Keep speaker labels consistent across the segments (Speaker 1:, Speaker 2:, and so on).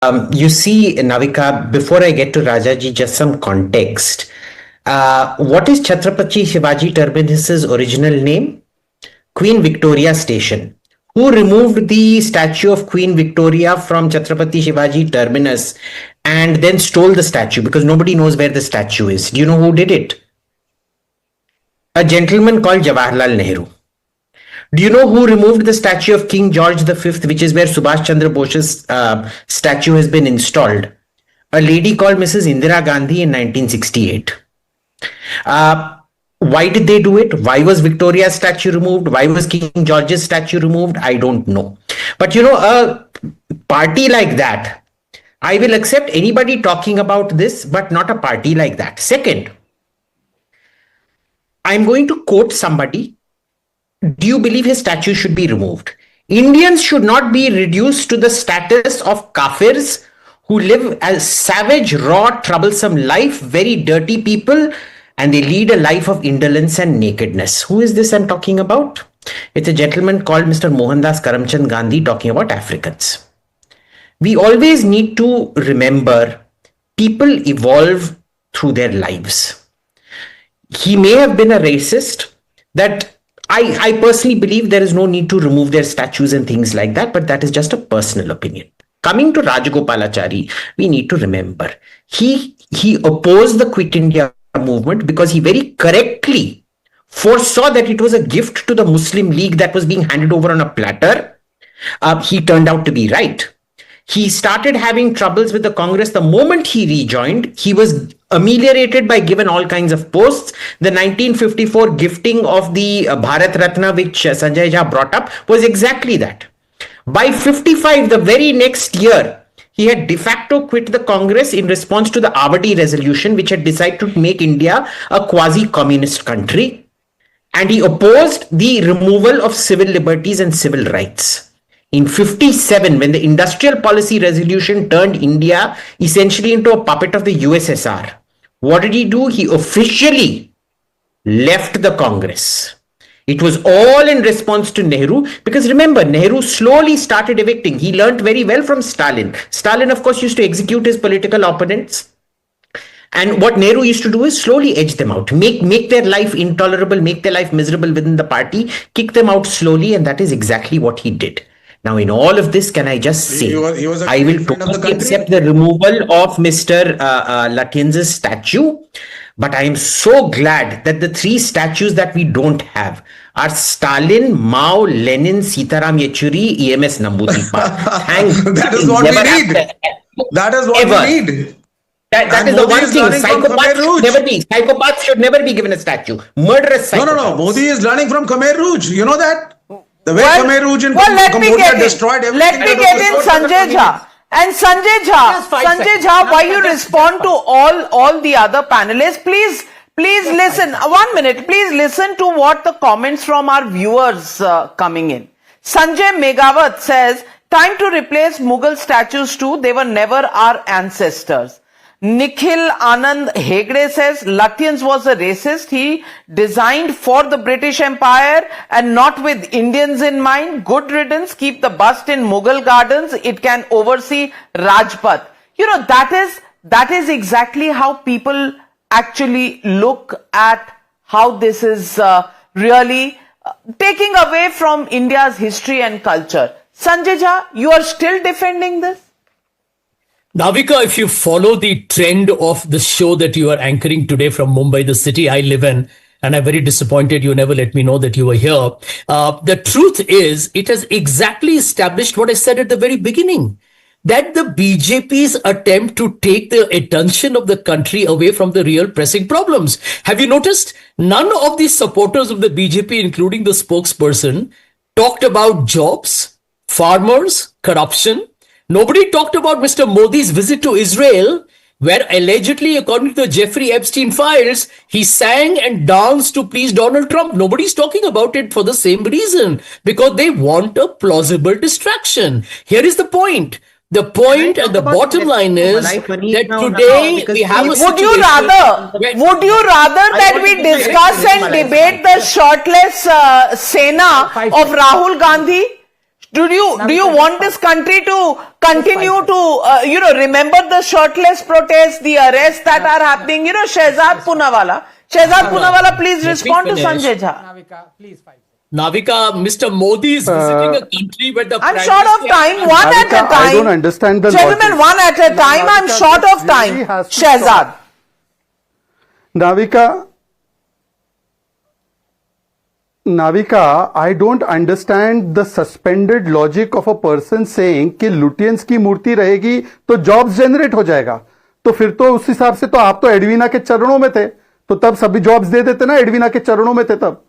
Speaker 1: You see, Navika, before I get to Rajaji, just some context. What is Chhatrapati Shivaji Terminus's original name? Queen Victoria Station. Who removed the statue of Queen Victoria from Chhatrapati Shivaji Terminus and then stole the statue? Because nobody knows where the statue is. Do you know who did it? A gentleman called Jawaharlal Nehru. Do you know who removed the statue of King George V, which is where Subhas Chandra Bose's statue has been installed? A lady called Mrs. Indira Gandhi in 1968. Why did they do it? Why was Victoria's statue removed? Why was King George's statue removed? I don't know. But a party like that, I will accept anybody talking about this, but not a party like that. Second, I'm going to quote somebody. Do you believe his statue should be removed? Indians should not be reduced to the status of kafirs who live a savage, raw, troublesome life, very dirty people, and they lead a life of indolence and nakedness. Who is this I'm talking about? It's a gentleman called Mr. Mohandas Karamchand Gandhi talking about Africans. We always need to remember people evolve through their lives. He may have been a racist. That I personally believe there is no need to remove their statues and things like that, but that is just a personal opinion. Coming to Rajagopalachari, we need to remember he opposed the Quit India movement because he very correctly foresaw that it was a gift to the Muslim League that was being handed over on a platter. He turned out to be right. He started having troubles with the Congress the moment he rejoined. He was ameliorated by given all kinds of posts. The 1954 gifting of the Bharat Ratna, which Sanjay Jha brought up, was exactly that. By 55, the very next year, he had de facto quit the Congress in response to the Avadi resolution, which had decided to make India a quasi-communist country. And he opposed the removal of civil liberties and civil rights. In 57, when the industrial policy resolution turned India essentially into a puppet of the USSR, what did he do? He officially left the Congress. It was all in response to Nehru, because remember, Nehru slowly started evicting. He learned very well from Stalin. Stalin, of course, used to execute his political opponents. And what Nehru used to do is slowly edge them out, make their life intolerable, make their life miserable within the party, kick them out slowly, and that is exactly what he did. Now, in all of this, can I just say, I will totally accept the removal of Mr. Lutyens' statue, but I am so glad that the three statues that we don't have are Stalin, Mao, Lenin, Sitaram Yechuri, EMS Namboodirpal.
Speaker 2: That is what we need. That is what we need.
Speaker 1: That is the one thing. Psychopaths should never be given a statue. Murderous psychopaths.
Speaker 2: No. Modi is learning from Khmer Rouge. You know that? The way Khmer Rouge in Cambodia destroyed everything.
Speaker 3: Let me get in Sanjay Jha. And Sanjay Jha, while you respond to all the other panelists, please listen. 1 minute. Please listen to what the comments from our viewers coming in. Sanjay Megawat says, time to replace Mughal statues too. They were never our ancestors. Nikhil Anand Hegde says, Lutyens was a racist. He designed for the British Empire and not with Indians in mind. Good riddance. Keep the bust in Mughal gardens. It can oversee Rajpath. That is exactly how people actually look at how this is really taking away from India's history and culture. Sanjay Jha, you are still defending this?
Speaker 4: Navika, if you follow the trend of the show that you are anchoring today from Mumbai, the city I live in, and I'm very disappointed you never let me know that you were here. The truth is, it has exactly established what I said at the very beginning, that the BJP's attempt to take the attention of the country away from the real pressing problems. Have you noticed? None of the supporters of the BJP, including the spokesperson, talked about jobs, farmers, corruption. Nobody talked about Mr. Modi's visit to Israel, where allegedly, according to the Jeffrey Epstein files, he sang and danced to please Donald Trump. Nobody's talking about it for the same reason, because they want a plausible distraction. Here is the point. The point and the bottom line is that today we have a situation.
Speaker 3: Would you rather that we discuss and debate the shirtless Sena of Rahul Gandhi? Do you want this country to continue to, remember the shirtless protests, the arrests that are happening? Shehzad Poonawala, please respond to Sanjay Jha.
Speaker 5: Navika, please fight.
Speaker 4: Navika, Mr. Modi is visiting a country where the
Speaker 3: I'm short of time, one at a time.
Speaker 6: I don't understand the
Speaker 3: Gentlemen,
Speaker 6: logic.
Speaker 3: one at a time, I'm short of time. Shehzad.
Speaker 6: Navika, I don't understand the suspended logic of a person saying कि Lutyens की मूर्ति रहेगी तो jobs generate हो जाएगा. तो फिर तो उस हिसाब से तो आप तो एडवीना के चरणों में थे, तो तब सभी जॉब्स दे देते ना, एडवीना के चरणों में थे तब.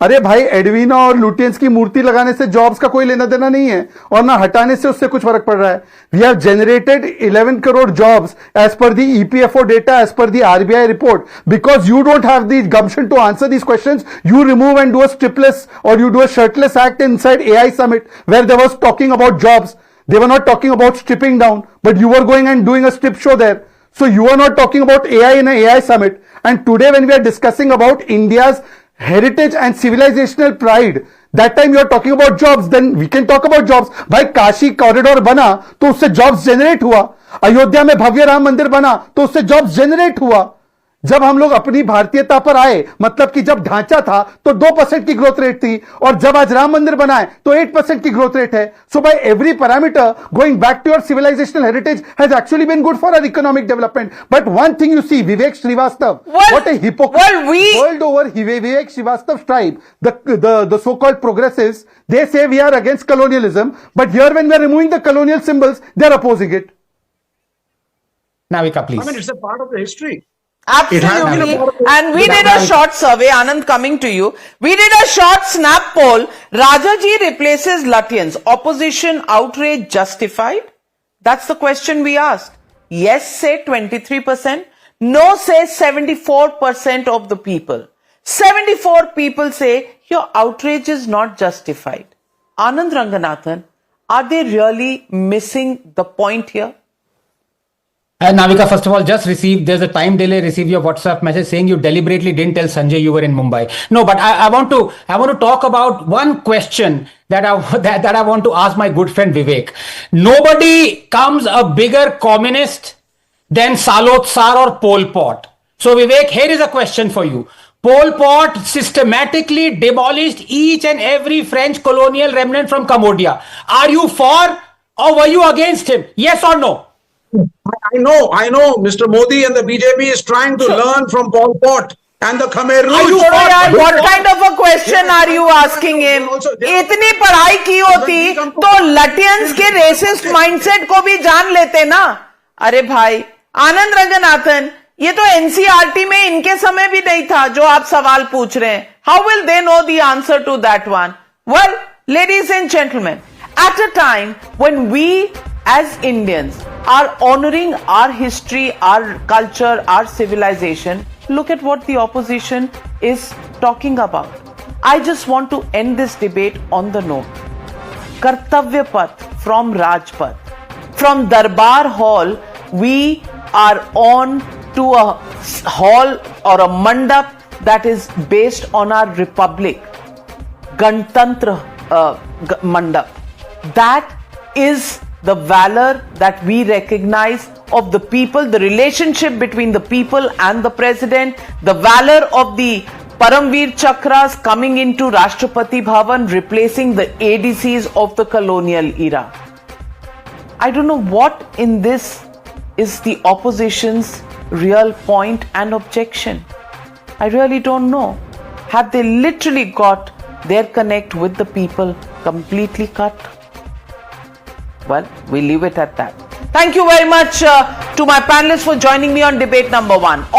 Speaker 6: अरे भाई, एडवीना और लुटियंस की मूर्ति लगाने से जॉब्स का कोई लेना देना नहीं है, और ना हटाने से उससे कुछ फर्क पड़ रहा है. We have generated 11 crore jobs as per the EPFO data, as per the RBI report. Because you don't have the gumption to answer these questions, you remove and do a stripless और you do a shirtless act inside AI summit where they was talking about jobs. They were not talking about stripping down, but you were going and doing a strip show there. So you are not talking about AI in an AI summit. And today when we are discussing about India's heritage and civilizational pride, that time you are talking about jobs, then we can talk about jobs. भाई, Kashi corridor बना तो उससे jobs generate हुआ. अयोध्या में भव्य राम मंदिर बना तो उससे जॉब्स जनरेट हुआ. जब हम लोग अपनी भारतीयता पर आए, मतलब कि जब ढांचा था तो 2% की ग्रोथ रेट थी, और जब आज राम मंदिर बनाए तो 8% की ग्रोथ रेट है. So by every parameter going back to your civilisational heritage has actually been good for our economic development. But one thing you see, Vivek Srivastava, what a hypocrite. World over Vivek Srivastava tribe, the so-called progressives, they say we are against colonialism, but here when we are removing the colonial symbols, they are opposing it.
Speaker 1: Navika, please.
Speaker 2: I mean, it's a part of the history.
Speaker 3: Absolutely. And we did a short survey, Anand, coming to you. We did a short snap poll. Rajaji replaces Lutyens. Opposition outrage justified? That's the question we asked. Yes, say 23%. No, say 74% of the people. 74 people say your outrage is not justified. Anand Ranganathan, are they really missing the point here?
Speaker 5: Navika, first of all, just there's a time delay, receive your WhatsApp message saying you deliberately didn't tell Sanjay you were in Mumbai. No, but I want to talk about one question that I want to ask my good friend Vivek. Nobody comes a bigger communist than Salot Sar or Pol Pot. So Vivek, here is a question for you. Pol Pot systematically demolished each and every French colonial remnant from Cambodia. Are you for or were you against him? Yes or no?
Speaker 2: I know. Mr. Modi and the BJP is trying to learn from Pol Pot and the Khmer Rouge.
Speaker 3: What kind of a question are you asking him? इतनी पढ़ाई की होती तो लटियंस के resist mindset को भी जान लेते ना. अरे भाई, आनंद रंगनाथन, ये तो एनसीईआरटी में इनके समय भी नहीं था जो आप सवाल पूछ रहे हैं. How will they know the answer to that one? Well, ladies and gentlemen, at a time when we as Indians are honoring our history, our culture, our civilization, look at what the opposition is talking about. I just want to end this debate on the note. Kartavya Path from Rajpath. From Darbar Hall, we are on to a hall or a mandap that is based on our republic. Gantantra mandap. That is the valor that we recognize of the people, the relationship between the people and the president, the valor of the Paramveer Chakras coming into Rashtrapati Bhavan, replacing the ADCs of the colonial era. I don't know what in this is the opposition's real point and objection. I really don't know. Have they literally got their connect with the people completely cut? Well, we leave it at that. Thank you very much to my panelists for joining me on debate number 1.